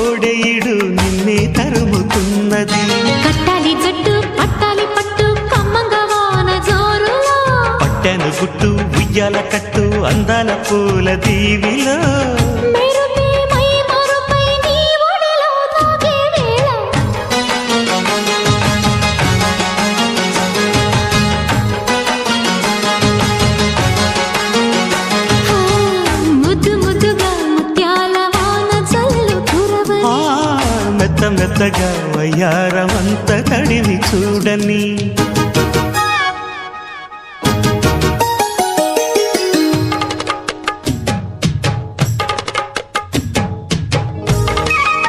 కోడెయిడు నిన్నే తరుముతున్నది. కట్టాలి జట్టు పట్టాలి పట్టు కమ్మంగా వాన జోరులో, పట్టెను గుట్టు ఉయ్యాల కట్టు అందాల పూల దీవిలో. మెరుపే మై మరుపై నీ ఒడిలో తాగే వేళ, ముద్దు ముద్దుగా ముత్యాల వాన చల్లు కురవని, మెత్త మెత్తగా వయ్యారమంత తడివి చూడని.